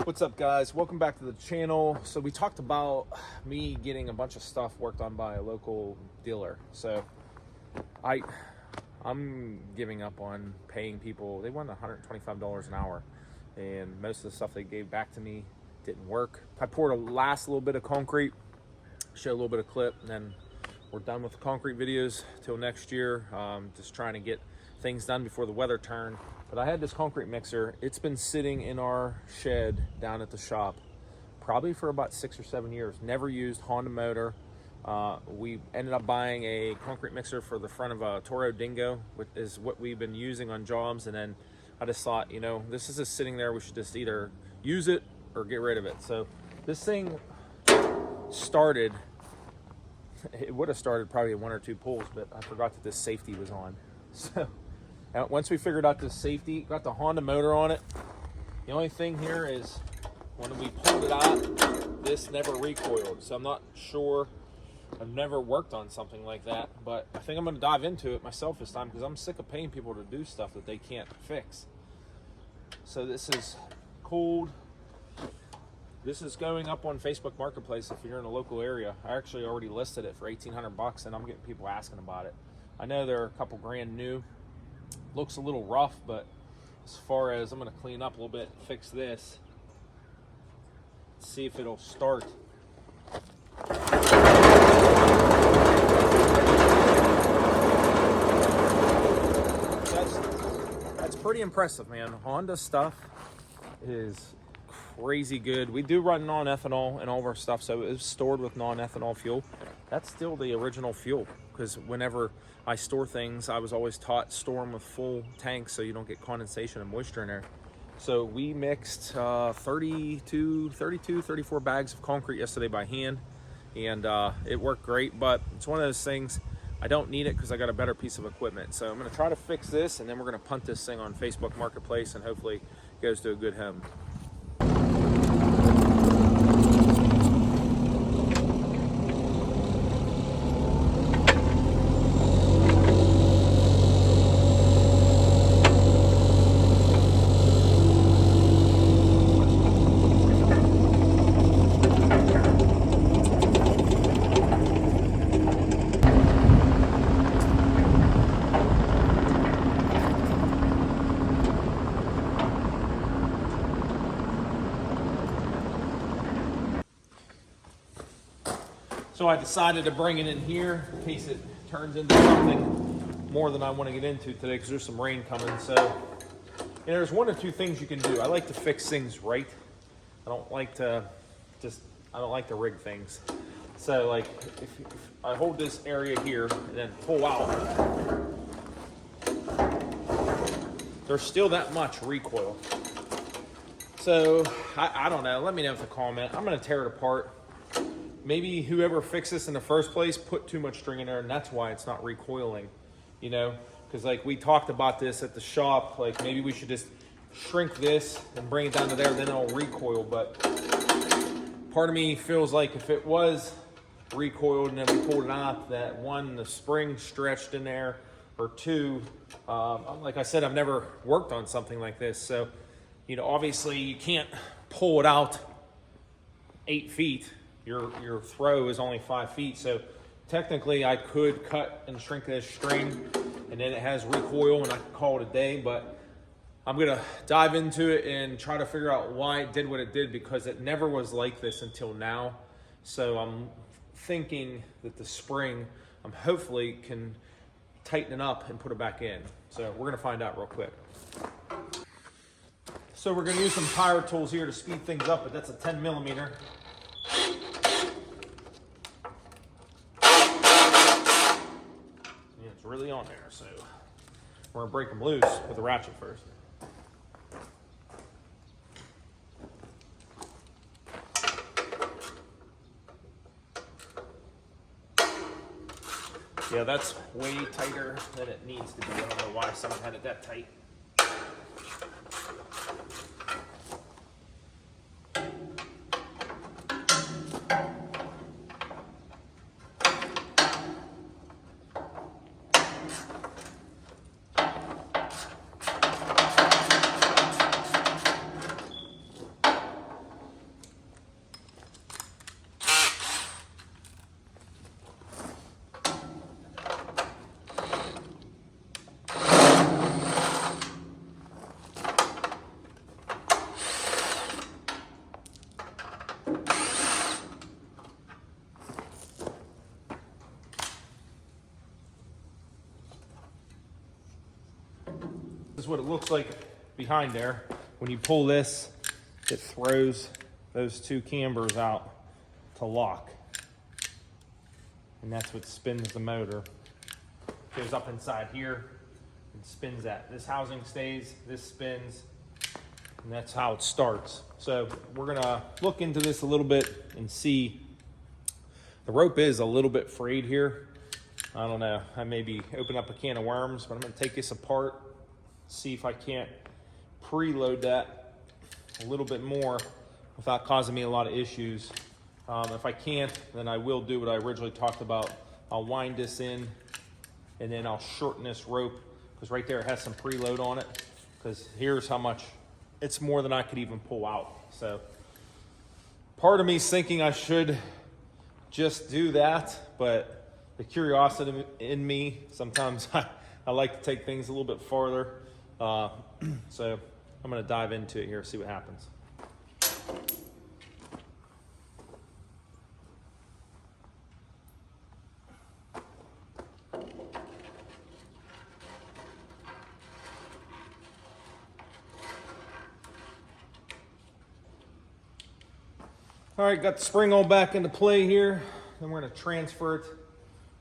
What's up, guys? Welcome back to the channel. So we talked about me getting a bunch of stuff worked on by a local dealer. So I'm giving up on paying people. They want $125 an hour, and most of the stuff they gave back to me didn't work. I poured a last little bit of concrete, show a little bit of clip, and then we're done with the concrete videos till next year. Just trying to get things done before the weather turned. But I had this concrete mixer. It's been sitting in our shed down at the shop probably for about 6 or 7 years. Never used, Honda motor. We ended up buying a concrete mixer for the front of a Toro Dingo, which is what we've been using on jobs. And then I just thought, you know, this is just sitting there. We should just either use it or get rid of it. So this thing started, it would have started probably at 1 or 2 pulls, but I forgot that this safety was on. So once we figured out the safety, got the Honda motor on it. The only thing here is when we pulled it out, this never recoiled. So I'm not sure. I've never worked on something like that, but I think I'm going to dive into it myself this time because I'm sick of paying people to do stuff that they can't fix. So this is cooled. This is going up on Facebook Marketplace if you're in a local area. I actually already listed it for $1,800 and I'm getting people asking about it. I know they're a couple grand new. Looks a little rough, but as far as I'm going to clean up a little bit, fix this, see if it'll start. That's pretty impressive, man. Honda stuff is crazy good. We do run non-ethanol and all of our stuff, so it's stored with non-ethanol fuel. That's still the original fuel, because whenever I store things, I was always taught store them with full tanks so you don't get condensation and moisture in there. So we mixed 34 bags of concrete yesterday by hand, and it worked great. But it's one of those things, I don't need it because I got a better piece of equipment. So I'm going to try to fix this, and then we're going to punt this thing on Facebook Marketplace, and hopefully it goes to a good home. So I decided to bring it in here in case it turns into something more than I want to get into today because there's some rain coming. So, there's 1 or 2 things you can do. I like to fix things right. I don't like to rig things. So like if I hold this area here and then pull out, there's still that much recoil. So I don't know. Let me know in the comment. I'm going to tear it apart. Maybe whoever fixed this in the first place put too much string in there, and that's why it's not recoiling, because like we talked about this at the shop, like maybe we should just shrink this and bring it down to there, then it'll recoil. But part of me feels like if it was recoiled and then we pulled it out, that 1, the spring stretched in there, or 2, like I said, I've never worked on something like this. So, obviously you can't pull it out 8 feet. Your throw is only 5 feet, so technically I could cut and shrink this string and then it has recoil and I could call it a day. But I'm gonna dive into it and try to figure out why it did what it did, because it never was like this until now. So I'm thinking that the spring, hopefully can tighten it up and put it back in. So we're gonna find out real quick. So we're gonna use some power tools here to speed things up, but that's a 10mm. It's really on there, so we're gonna break them loose with a ratchet first. Yeah, that's way tighter than it needs to be. I don't know why someone had it that tight. is what it looks like behind there. When you pull this, it throws those two cambers out to lock. And that's what spins the motor. Goes up inside here and spins that. This housing stays, this spins, and that's how it starts. So we're gonna look into this a little bit and see. The rope is a little bit frayed here. I don't know, I maybe open up a can of worms, but I'm gonna take this apart, see if I can't preload that a little bit more without causing me a lot of issues. If I can't, then I will do what I originally talked about. I'll wind this in and then I'll shorten this rope, because right there it has some preload on it, because here's how much, it's more than I could even pull out. So part of me is thinking I should just do that, but the curiosity in me, sometimes I like to take things a little bit farther. So I'm gonna dive into it here, see what happens. All right, got the spring all back into play here. Then we're gonna transfer it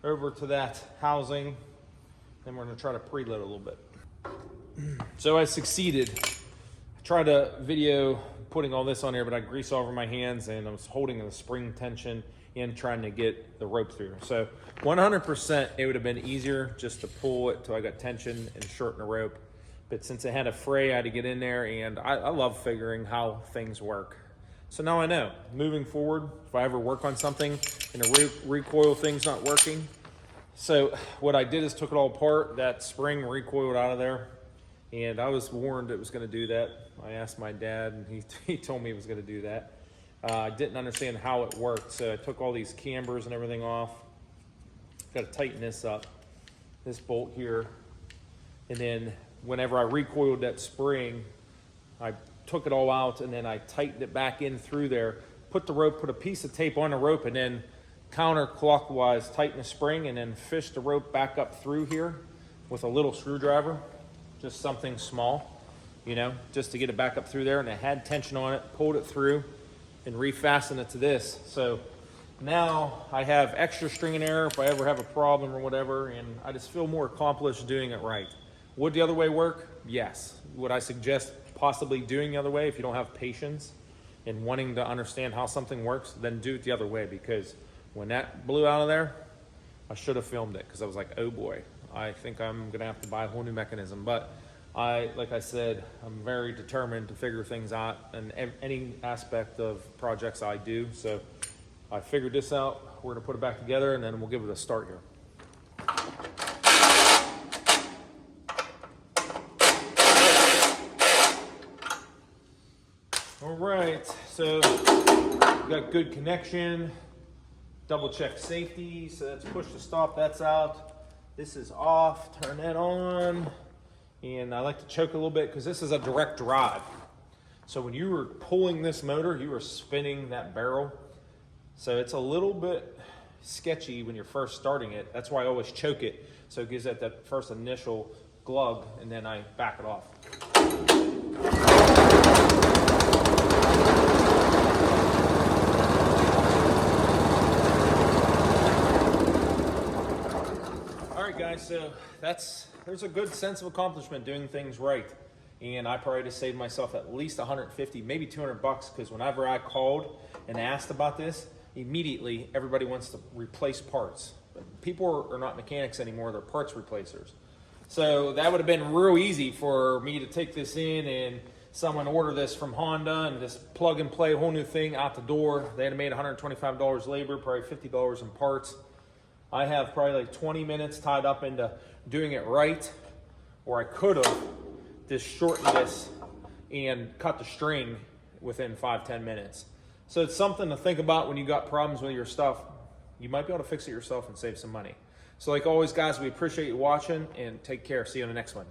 over to that housing. Then we're gonna try to preload a little bit. So I succeeded. I tried to video putting all this on here, but I greased all over my hands and I was holding the spring tension and trying to get the rope through. So 100% it would have been easier just to pull it till I got tension and shorten the rope. But since it had a fray, I had to get in there, and I love figuring how things work. So now I know, moving forward, if I ever work on something and the recoil thing's not working. So what I did is took it all apart, that spring recoiled out of there, and I was warned it was gonna do that. I asked my dad and he told me it was gonna do that. I didn't understand how it worked, so I took all these cambers and everything off. Gotta tighten this up, this bolt here, and then whenever I recoiled that spring, I took it all out and then I tightened it back in through there, put a piece of tape on the rope, and then counterclockwise tighten the spring and then fish the rope back up through here with a little screwdriver, just something small, you know, just to get it back up through there. And it had tension on it, pulled it through and refastened it to this. So now I have extra string and error if I ever have a problem or whatever, and I just feel more accomplished doing it right. Would the other way work? Yes. Would I suggest possibly doing the other way if you don't have patience and wanting to understand how something works? Then do it the other way, because when that blew out of there, I should have filmed it, because I was like, oh boy, I think I'm gonna have to buy a whole new mechanism. But like I said, I'm very determined to figure things out in any aspect of projects I do. So I figured this out. We're gonna put it back together and then we'll give it a start here. All right, so got good connection, double check safety. So that's push to stop, that's out. This is off, turn that on. And I like to choke a little bit because this is a direct drive. So when you were pulling this motor, you were spinning that barrel. So it's a little bit sketchy when you're first starting it. That's why I always choke it. So it gives that first initial glug, and then I back it off. Guys, so there's a good sense of accomplishment doing things right, and I probably just saved myself at least 150, maybe 200 bucks, because whenever I called and asked about this, immediately everybody wants to replace parts. People are not mechanics anymore, they're parts replacers. So that would have been real easy for me to take this in and someone order this from Honda and just plug and play a whole new thing out the door. They had made $125 labor, probably $50 in parts. I have probably like 20 minutes tied up into doing it right, or I could have just shortened this and cut the string within 5-10 minutes. So it's something to think about when you got problems with your stuff. You might be able to fix it yourself and save some money. So like always, guys, we appreciate you watching, and take care. See you on the next one.